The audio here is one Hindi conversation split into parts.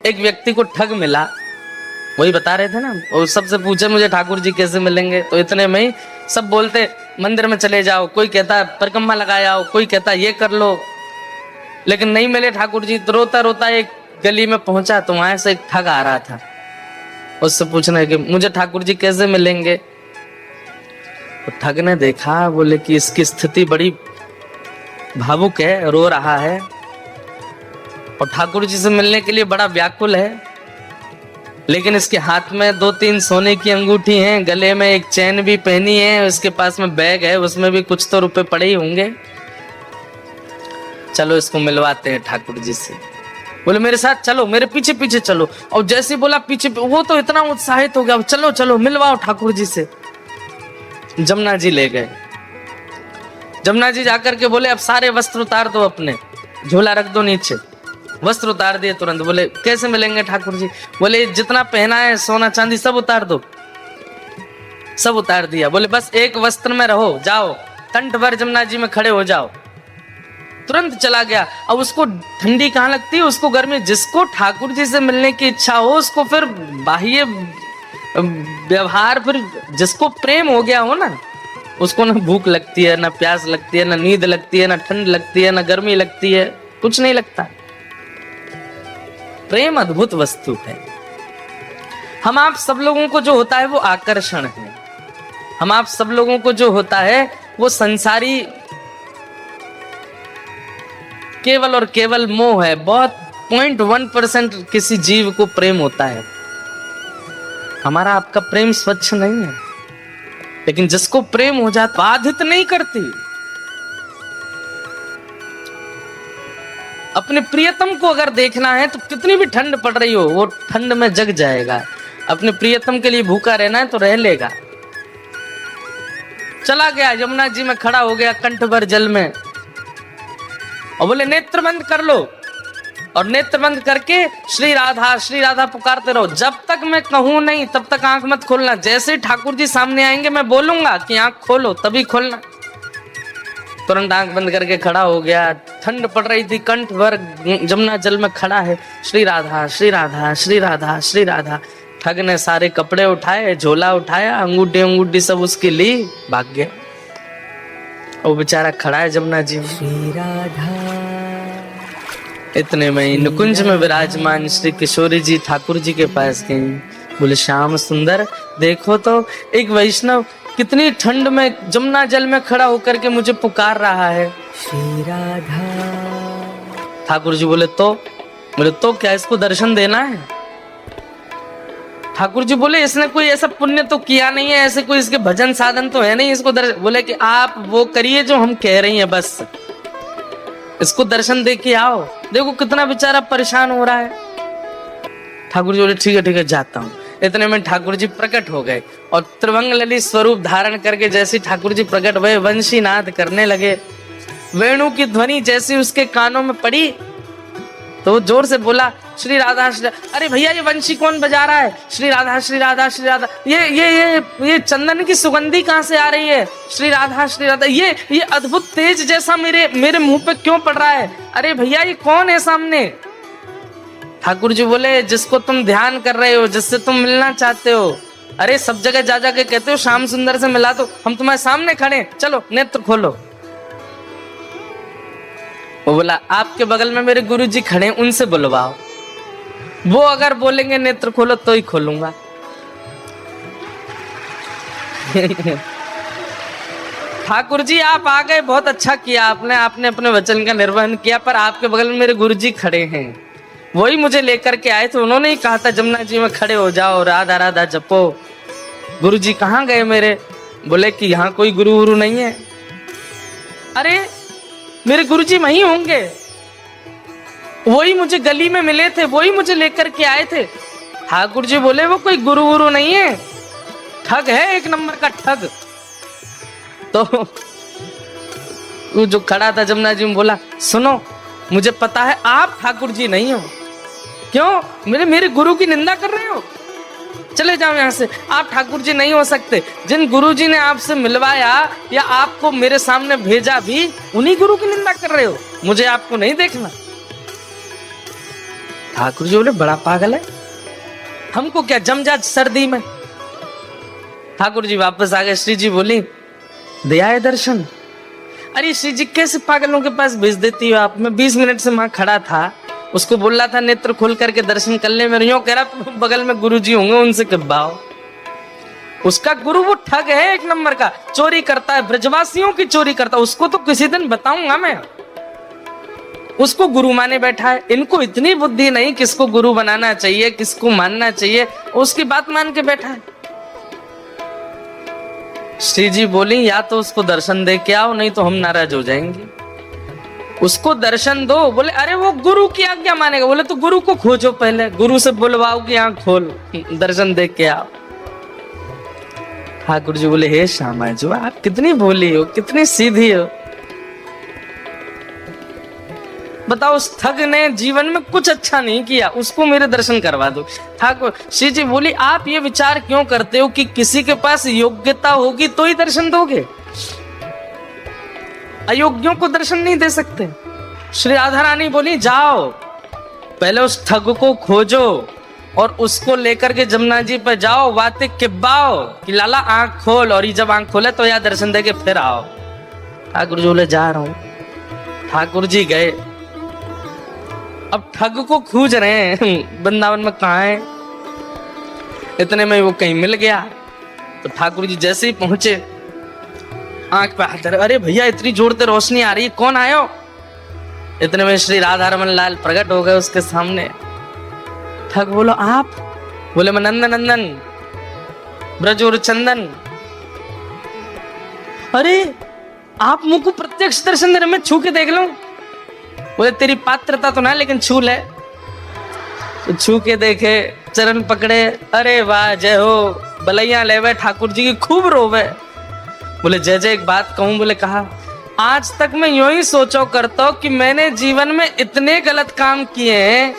एक व्यक्ति को ठग मिला, वही बता रहे थे ना, वो सबसे पूछे मुझे ठाकुर जी कैसे मिलेंगे, तो इतने में ही सब बोलते मंदिर में चले जाओ, कोई कहता परिक्रमा लगाए आओ, कोई कहता ये कर लो, लेकिन नहीं मिले ठाकुर जी। तो रोता रोता एक गली में पहुंचा, तो वहां से एक ठग आ रहा था, उससे पूछना कि मुझे ठाकुर जी कैसे मिलेंगे। तो ठग ने देखा, बोले कि इसकी स्थिति बड़ी भावुक है, रो रहा है और ठाकुर जी से मिलने के लिए बड़ा व्याकुल है, लेकिन इसके हाथ में 2-3 सोने की अंगूठी हैं, गले में एक चैन भी पहनी है, उसके पास में बैग है, उसमें भी कुछ तो रुपए पड़े ही होंगे, चलो इसको मिलवाते हैं ठाकुर जी से। बोले मेरे साथ चलो, मेरे पीछे पीछे चलो। और जैसे बोला पीछे, वो तो इतना उत्साहित हो गया, चलो चलो मिलवाओ ठाकुर जी से। जमुना जी ले गए। जमुना जी जाकर के बोले अब सारे वस्त्र उतार दो, अपने झोला रख दो नीचे। वस्त्र उतार दिए तुरंत। बोले कैसे मिलेंगे ठाकुर जी? बोले जितना पहना है सोना चांदी सब उतार दो। सब उतार दिया। बोले बस एक वस्त्र में रहो, जाओ कंठ भर जमुना जी में खड़े हो जाओ। तुरंत चला गया। अब उसको ठंडी कहाँ लगती है, उसको गर्मी। जिसको ठाकुर जी से मिलने की इच्छा हो, उसको फिर बाह्य व्यवहार, फिर जिसको प्रेम हो गया हो ना, उसको ना भूख लगती है, ना प्यास लगती है, ना नींद लगती है, ना ठंड लगती है, ना गर्मी लगती है, कुछ नहीं लगता। प्रेम अद्भुत वस्तु है। हम आप सब लोगों को जो होता है वो आकर्षण है। हम आप सब लोगों को जो होता है वो संसारी केवल और केवल मोह है। बहुत 0.1% किसी जीव को प्रेम होता है। हमारा आपका प्रेम स्वच्छ नहीं है, लेकिन जिसको प्रेम हो जाता बाधित नहीं करती। अपने प्रियतम को अगर देखना है तो कितनी भी ठंड पड़ रही हो, वो ठंड में जग जाएगा। अपने प्रियतम के लिए भूखा रहना है तो रह लेगा। चला गया, यमुना जी में खड़ा हो गया कंठ भर जल में, और बोले नेत्र बंद कर लो। और नेत्र बंद करके श्री राधा पुकारते रहो। जब तक मैं कहूं नहीं तब तक आंख मत खोलना। जैसे ठाकुर जी सामने आएंगे मैं बोलूंगा कि आंख खोलो, तभी खोलना। तुरंत आंख बंद करके खड़ा हो गया। ठंड पड़ रही थी, कंठ भर जमुना जल में खड़ा है। श्री राधा श्री राधा श्री राधा श्री राधा। ठग ने सारे कपड़े उठाए, झोला उठाया, अंगूठी सब उसके लिए भाग गया। वो बेचारा खड़ा है जमुना जी में। श्री राधा। इतने में नुकुंज में विराजमान श्री किशोरी जी ठाकुर जी के पास गए। बोले श्याम सुंदर, देखो तो एक वैष्णव कितनी ठंड में जमुना जल में खड़ा होकर के मुझे पुकार रहा है। श्री राधा। ठाकुर जी बोले तो क्या इसको दर्शन देना है? ठाकुर जी बोले इसने कोई ऐसा पुण्य तो किया नहीं है, ऐसे कोई इसके भजन साधन तो है नहीं, इसको दर्शन। बोले कि आप वो करिए जो हम कह रही हैं, बस इसको दर्शन दे के आओ। देखो कितना बेचारा परेशान हो रहा है। ठाकुर जी बोले ठीक है जाता हूँ। इतने में ठाकुर जी प्रकट हो गए और त्रिभंग ललित स्वरूप धारण करके जैसे ठाकुर जी प्रकट हुए, वंशी नाद करने लगे। वेणु की ध्वनि जैसी उसके कानों में पड़ी तो वो जोर से बोला श्री राधा श्री। अरे भैया ये वंशी कौन बजा रहा है? श्री राधा श्री राधा श्री राधा। ये चंदन की सुगंधी कहाँ से आ रही है? श्री राधा श्री राधा। ये अद्भुत तेज जैसा मेरे मुंह पे क्यों पड़ रहा है? अरे भैया ये कौन है सामने? ठाकुर जी बोले जिसको तुम ध्यान कर रहे हो, जिससे तुम मिलना चाहते हो। अरे सब जगह जा के कहते हो श्याम सुंदर से मिला दो, हम तुम्हारे सामने खड़े, चलो नेत्र खोलो। वो बोला आपके बगल में मेरे गुरुजी खड़े, उनसे बुलवाओ, वो अगर बोलेंगे नेत्र खोलो तो ही खोलूंगा। ठाकुर जी आप आ गए, बहुत अच्छा किया आपने अपने वचन का निर्वहन किया, पर आपके बगल में मेरे गुरुजी खड़े हैं, वही मुझे लेकर के आए थे। उन्होंने ही कहा था जमुना जी में खड़े हो जाओ, राधा राधा जपो। गुरुजी कहाँ गए मेरे? बोले कि यहाँ कोई गुरु नहीं है। अरे मेरे गुरुजी वहीं होंगे, वही मुझे गली में मिले थे, वही मुझे लेकर के आए थे। ठाकुर जी बोले वो कोई गुरु नहीं है, ठग है, एक नंबर का ठग। तो वो जो खड़ा था जमुना जी में बोला सुनो, मुझे पता है आप ठाकुर जी नहीं हो। क्यों? मेरे गुरु की निंदा कर रहे हो? चले जाओ यहाँ से, आप ठाकुर जी नहीं हो सकते। जिन गुरु जी ने आपसे मिलवाया या आपको मेरे सामने भेजा भी, उन्हीं गुरु की निंदा कर रहे हो, मुझे आपको नहीं देखना। ठाकुर जी बोले बड़ा पागल है, हमको क्या जम जा सर्दी में। ठाकुर जी वापस आ गए। श्री जी बोली दिया है दर्शन? अरे श्री जी कैसे पागलों के पास भेज देती हो आप, मैं 20 मिनट से वहां खड़ा था, उसको बोल रहा था नेत्र खोल करके दर्शन कर ले, मेरे यूं कह रहा बगल में गुरु जी होंगे उनसे कब्बाओ। उसका गुरु वो ठग है, एक नंबर का चोरी करता है, ब्रजवासियों की चोरी करता है, उसको तो किसी दिन बताऊंगा मैं। उसको गुरु माने बैठा है। इनको इतनी बुद्धि नहीं किसको गुरु बनाना चाहिए, किसको मानना चाहिए, उसकी बात मान के बैठा है। श्री जी बोली या तो उसको दर्शन दे के आओ, नहीं तो हम नाराज हो जाएंगे। उसको दर्शन दो। बोले अरे वो गुरु की आज्ञा मानेगा। बोले तो गुरु को खोजो, पहले गुरु से बुलवाओ कि आंख खोल, दर्शन दे के आओ। ठाकुर जी बोले हे श्यामा जो आप कितनी भोली हो, कितनी सीधी हो, बताओ उस ठग ने जीवन में कुछ अच्छा नहीं किया, उसको मेरे दर्शन करवा दो। ठाकुर श्री जी बोली आप ये विचार क्यों करते हो कि किसी के पास योग्यता होगी तो ही दर्शन दोगे, अयोग्यों को दर्शन नहीं दे सकते। श्री राधा रानी बोली जाओ पहले उस ठग को खोजो और उसको लेकर के जमुना जी पर जाओ, बातें किब्बाओ कि लाला आंख खोल, और ये जब आंख खोले तो यहाँ दर्शन दे के फिर आओ। ठाकुर जी बोले जा रहा हूं। ठाकुर जी गए। अब ठग को खोज रहे हैं वृंदावन में कहाँ है, इतने में वो कहीं मिल गया। तो ठाकुर जी जैसे ही पहुंचे आंख पे हाथ धरे, अरे भैया इतनी जोर से रोशनी आ रही है, कौन आयो? इतने में श्री राधा रमन लाल प्रकट हो गए उसके सामने। ठग बोलो आप? बोले मैं नंदन नंदन ब्रजोर चंदन। अरे आप मुझ को प्रत्यक्ष दर्शन दे रहे, मैं छू के देख लूं? बोले तेरी पात्रता तो ना लेकिन छू ले। तो छू के देखे, चरण पकड़े, अरे वाह जय हो, बलैया लेवे ठाकुर जी की खूब रोवे। बोले जय जय एक बात कहूं? बोले कहा आज तक मैं यूं ही सोचो करता हूं कि मैंने जीवन में इतने गलत काम किए हैं,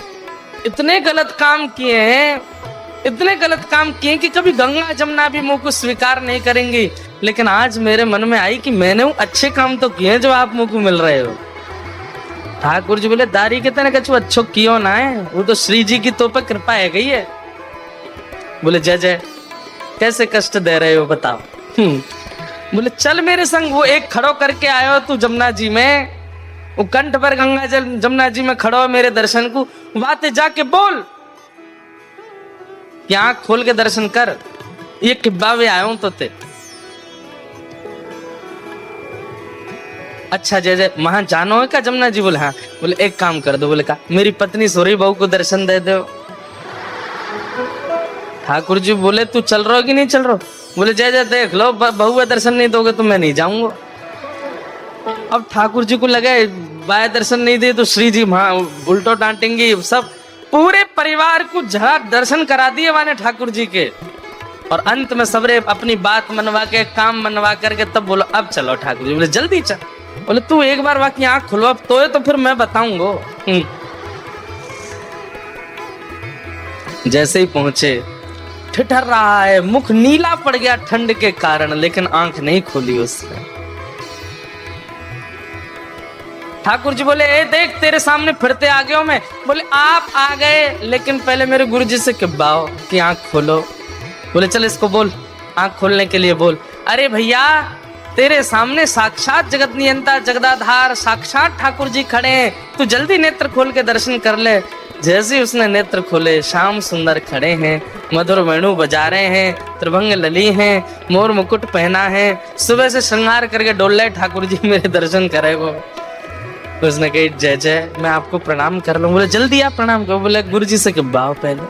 इतने गलत काम किए हैं, इतने गलत काम किए कि कभी गंगा जमुना भी मुंह को स्वीकार नहीं करेंगी, लेकिन आज मेरे मन में आई कि मैंने वो अच्छे काम तो किए जो आप मुंह को मिल रहे हो। ठाकुर जी बोले दारी कितने कछु अच्छो कियो ना है, वो तो श्री जी की तो पे कृपा है गई है। बोले जय जय कैसे कष्ट दे रहे हो बताओ? बोले चल मेरे संग, वो एक खड़ो करके आयो तू जमुना जी में, वो कंठ पर गंगा जल जमुना जी में खड़ो मेरे दर्शन को, बातें जाके बोल कि आंख खोल के दर्शन कर, ये किब्बा में आयो तो ते। अच्छा जय जय वहां जानो है क्या जमुना जी? बोले हाँ। बोले एक काम कर दो। बोले का? मेरी पत्नी सोरी बहू को दर्शन दे दो। ठाकुर जी बोले तू चल रहा हो कि नहीं चल रहा? बोले जय जय देख लो, बहू का दर्शन नहीं दोगे तो मैं नहीं जाऊंगा। अब ठाकुर जी को लगे बाय दर्शन नहीं दे तो श्री जी वहां उल्टो डांटेंगे, सब पूरे परिवार को झड़ा दर्शन करा दिए माने ठाकुर जी के। और अंत में सबरे अपनी बात मनवा के, काम मनवा करके तब बोलो अब चलो। ठाकुर जी बोले जल्दी चल। बोले तू एक बार बाकी आंख खुलवा तो फिर मैं बताऊंगा। जैसे ही पहुंचे ठिठर रहा है, मुख नीला पड़ गया ठंड के कारण, लेकिन आंख नहीं खोली उसने। ठाकुर जी बोले ए देख तेरे सामने फिरते आ गया हूं मैं। बोले आप आ गए, लेकिन पहले मेरे गुरु जी से किब्बाओ कि आंख खोलो। बोले चल इसको बोल, आंख खोलने के लिए बोल। अरे भैया तेरे सामने साक्षात जगत नियंता जगदाधार साक्षात ठाकुर जी खड़े हैं, तू जल्दी नेत्र खोल के दर्शन कर ले। जैसे ही उसने नेत्र खोले, श्याम सुंदर खड़े हैं, मधुर वेणु बजा रहे हैं, त्रिभंग लली हैं, मोर मुकुट पहना है, सुबह से श्रृंगार करके डोल रहे ठाकुर जी मेरे दर्शन करेगो। उसने कही जय जय मैं आपको प्रणाम कर लूं। बोले जल्दी आप प्रणाम करो। बोले गुरु जी से किब्बाओ पहले।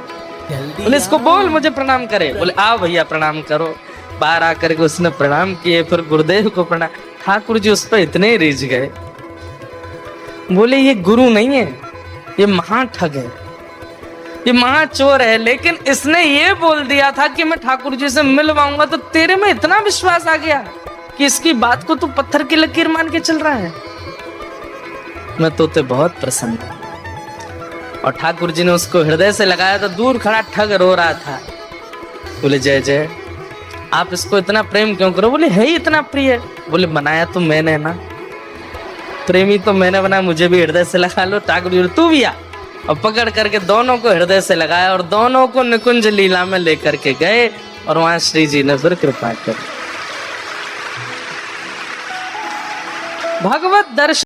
बोले इसको बोल मुझे प्रणाम करे। बोले आओ भैया प्रणाम करो। बाहर आकर के उसने प्रणाम किए, फिर गुरुदेव को प्रणाम। ठाकुर जी उस पर इतने रिझ गए, बोले ये गुरु नहीं है, ये महाठग है, ये महाचोर है, लेकिन इसने ये बोल दिया था कि मैं ठाकुर जी से मिलवाऊंगा, तो तेरे में इतना विश्वास आ गया कि इसकी बात को तू पत्थर की लकीर मान के चल रहा है। मैं तो ते बहुत प्रसन्न हूं। और ठाकुर जी ने उसको हृदय से लगाया तो दूर खड़ा ठग रो रहा था। बोले जय जय आप इसको इतना प्रेम क्यों करो? बोले है ही इतना प्रिय। बोले बनाया तो मैंने ना, प्रेमी तो मैंने बनाया, मुझे भी हृदय से लगा लो। ठाकुर जी तू भी आ। और पकड़ करके दोनों को हृदय से लगाया और दोनों को निकुंज लीला में लेकर के गए और वहां श्री जी ने फिर कृपा कर भगवत दर्शन